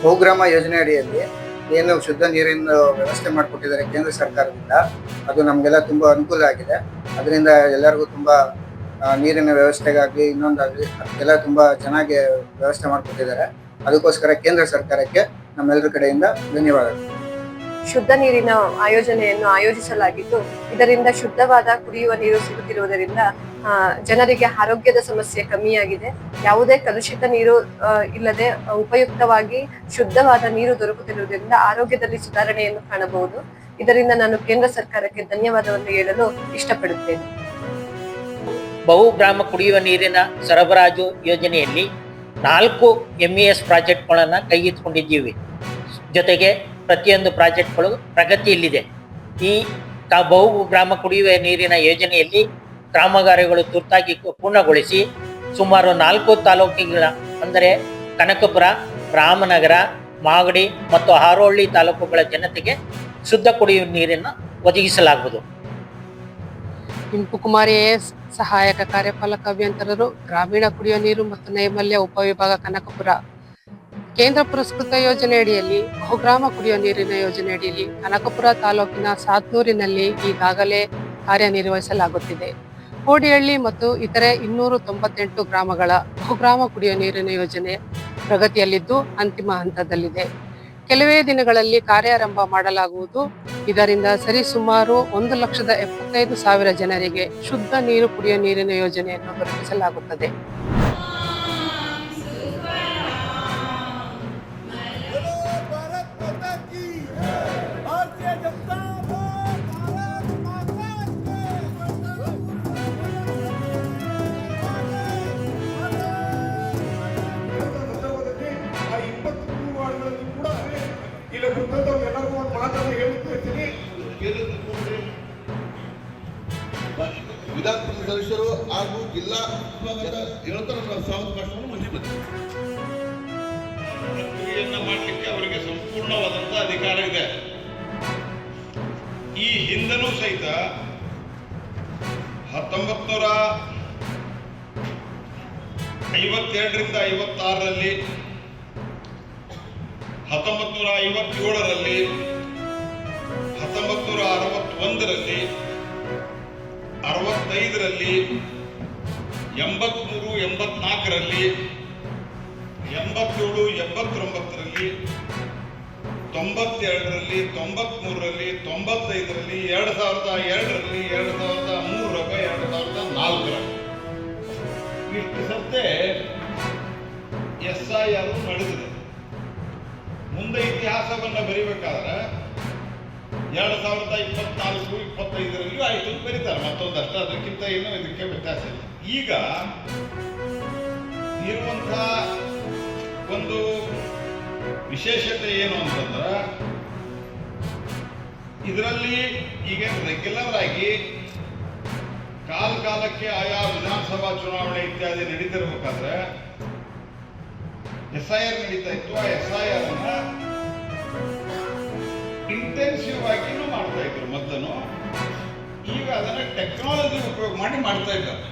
ಬಹುಗ್ರಾಮ ಯೋಜನೆ ಅಡಿಯಲ್ಲಿ ಏನು ಶುದ್ಧ ನೀರಿನ ವ್ಯವಸ್ಥೆ ಮಾಡಿಕೊಟ್ಟಿದ್ದಾರೆ ಕೇಂದ್ರ ಸರ್ಕಾರದಿಂದ, ಅದು ನಮಗೆಲ್ಲ ತುಂಬ ಅನುಕೂಲ ಆಗಿದೆ. ಅದರಿಂದ ಎಲ್ಲರಿಗೂ ತುಂಬ ನೀರಿನ ವ್ಯವಸ್ಥೆಗಾಗಲಿ ಇನ್ನೊಂದಾಗಲಿ ಅದಕ್ಕೆಲ್ಲ ತುಂಬ ಚೆನ್ನಾಗಿ ವ್ಯವಸ್ಥೆ ಮಾಡಿಕೊಟ್ಟಿದ್ದಾರೆ. ಅದಕ್ಕೋಸ್ಕರ ಕೇಂದ್ರ ಸರ್ಕಾರಕ್ಕೆ ನಮ್ಮೆಲ್ಲರ ಕಡೆಯಿಂದ ಧನ್ಯವಾದಗಳು. ಶುದ್ಧ ನೀರಿನ ಆಯೋಜನೆಯನ್ನು ಆಯೋಜಿಸಲಾಗಿದ್ದು, ಇದರಿಂದ ಶುದ್ಧವಾದ ಕುಡಿಯುವ ನೀರು ಸಿಗುತ್ತಿರುವುದರಿಂದ ಜನರಿಗೆ ಆರೋಗ್ಯದ ಸಮಸ್ಯೆ ಕಮ್ಮಿಯಾಗಿದೆ. ಯಾವುದೇ ಕಲುಷಿತ ನೀರು ಇಲ್ಲದೆ ಉಪಯುಕ್ತವಾಗಿ ಶುದ್ಧವಾದ ನೀರು ದೊರಕುತ್ತಿರುವುದರಿಂದ ಆರೋಗ್ಯದಲ್ಲಿ ಸುಧಾರಣೆಯನ್ನು ಕಾಣಬಹುದು. ಇದರಿಂದ ನಾನು ಕೇಂದ್ರ ಸರ್ಕಾರಕ್ಕೆ ಧನ್ಯವಾದವನ್ನು ಹೇಳಲು ಇಷ್ಟಪಡುತ್ತೇನೆ. ಬಹುಗ್ರಾಮ ಕುಡಿಯುವ ನೀರಿನ ಸರಬರಾಜು ಯೋಜನೆಯಲ್ಲಿ 4 MES ಪ್ರಾಜೆಕ್ಟ್ಗಳನ್ನು ಕೈಗೆತ್ತಿಕೊಂಡಿದ್ದೀವಿ. ಜೊತೆಗೆ ಪ್ರತಿಯೊಂದು ಪ್ರಾಜೆಕ್ಟ್ಗಳು ಪ್ರಗತಿಯಲ್ಲಿದೆ. ಈ ಬಹುಗ್ರಾಮ ಕುಡಿಯುವ ನೀರಿನ ಯೋಜನೆಯಲ್ಲಿ ಕಾಮಗಾರಿಗಳು ತುರ್ತಾಗಿ ಪೂರ್ಣಗೊಳಿಸಿ ಸುಮಾರು 4 ತಾಲೂಕುಗಳ ಅಂದರೆ ಕನಕಪುರ, ರಾಮನಗರ, ಮಾಗಡಿ ಮತ್ತು ಹಾರೋಹಳ್ಳಿ ತಾಲೂಕುಗಳ ಜನತೆಗೆ ಶುದ್ಧ ಕುಡಿಯುವ ನೀರನ್ನು ಒದಗಿಸಲಾಗುವುದು. ಇಂಪುಕುಮಾರಿ AS ಸಹಾಯಕ ಕಾರ್ಯಪಾಲಕ ಅಭಿಯಂತರರು, ಗ್ರಾಮೀಣ ಕುಡಿಯುವ ನೀರು ಮತ್ತು ನೈರ್ಮಲ್ಯ ಉಪವಿಭಾಗ, ಕನಕಪುರ. ಕೇಂದ್ರ ಪುರಸ್ಕೃತ ಯೋಜನೆಯಡಿಯಲ್ಲಿ ಬಹುಗ್ರಾಮ ಕುಡಿಯುವ ನೀರಿನ ಯೋಜನೆಯಡಿಯಲ್ಲಿ ಕನಕಪುರ ತಾಲೂಕಿನ ಸಾತ್ನೂರಿನಲ್ಲಿ ಈಗಾಗಲೇ ಕಾರ್ಯನಿರ್ವಹಿಸಲಾಗುತ್ತಿದೆ. ಕೋಡಿಹಳ್ಳಿ ಮತ್ತು ಇತರೆ 298 ಗ್ರಾಮಗಳ ಬಹುಗ್ರಾಮ ಕುಡಿಯುವ ನೀರಿನ ಯೋಜನೆ ಪ್ರಗತಿಯಲ್ಲಿದ್ದು ಅಂತಿಮ ಹಂತದಲ್ಲಿದೆ. ಕೆಲವೇ ದಿನಗಳಲ್ಲಿ ಕಾರ್ಯಾರಂಭ ಮಾಡಲಾಗುವುದು. ಇದರಿಂದ ಸರಿಸುಮಾರು 1,75,000 ಜನರಿಗೆ ಶುದ್ಧ ನೀರು ಕುಡಿಯುವ ನೀರಿನ ಯೋಜನೆಯನ್ನು ದೊರಕಿಸಲಾಗುತ್ತದೆ. ವಿಧಾನ ಪರಿಷತ್ ಸದಸ್ಯರು ಹಾಗೂ ಜಿಲ್ಲಾ ಹೇಳ್ತಾರೆ ಸ್ವಾಗತ ಭಾಷಣವನ್ನು ಮುಂದಿದೆ. ಪ್ರಕ್ರಿಯೆಯನ್ನು ಮಾಡಲಿಕ್ಕೆ ಅವರಿಗೆ ಸಂಪೂರ್ಣವಾದಂಥ ಅಧಿಕಾರ ಇದೆ. ಈ ಹಿಂದನೂ ಸಹಿತ 1952ರಿಂದ 56ರಲ್ಲಿ, 1957ರಲ್ಲಿ, 1961ರಲ್ಲಿ, 65ರಲ್ಲಿ, 83, 84ರಲ್ಲಿ, 87, 89ರಲ್ಲಿ, 92ರಲ್ಲಿ, 93ರಲ್ಲಿ, 95ರಲ್ಲಿ, 2002ರಲ್ಲಿ, 2003ರಲ್ಲಿ, 2004ರಲ್ಲಿ ಇಷ್ಟು ಸತ್ತೆ SIR ನಡೆದಿದೆ. ಮುಂದೆ ಇತಿಹಾಸವನ್ನು ಬರೀಬೇಕಾದ್ರೆ 2024-25 ಆಯಿತು ಬರೀತಾರೆ, ಮತ್ತೊಂದಷ್ಟು ಅದಕ್ಕಿಂತ ಏನು ಇದಕ್ಕೆ ವ್ಯತ್ಯಾಸ ಇಲ್ಲ. ಈಗ ಇರುವಂಥ ಒಂದು ವಿಶೇಷತೆ ಏನು ಅಂತಂದ್ರೆ, ಇದರಲ್ಲಿ ಈಗ ರೆಗ್ಯುಲರ್ ಆಗಿ ಕಾಲಕ್ಕೆ ಆಯಾ ವಿಧಾನಸಭಾ ಚುನಾವಣೆ ಇತ್ಯಾದಿ ನಡೀತಿರ್ಬೇಕಾದ್ರೆ SIR ನಡೀತಾ ಇತ್ತು. ಆ SIR ಅನ್ನ ಇಂಟೆನ್ಸಿವ್ ಆಗಿನೂ ಮಾಡ್ತಾ ಇದ್ರು ಮೊದಲು. ಈಗ ಅದನ್ನ ಟೆಕ್ನಾಲಜಿ ಉಪಯೋಗ ಮಾಡಿ ಮಾಡ್ತಾ ಇದ್ದಾರೆ.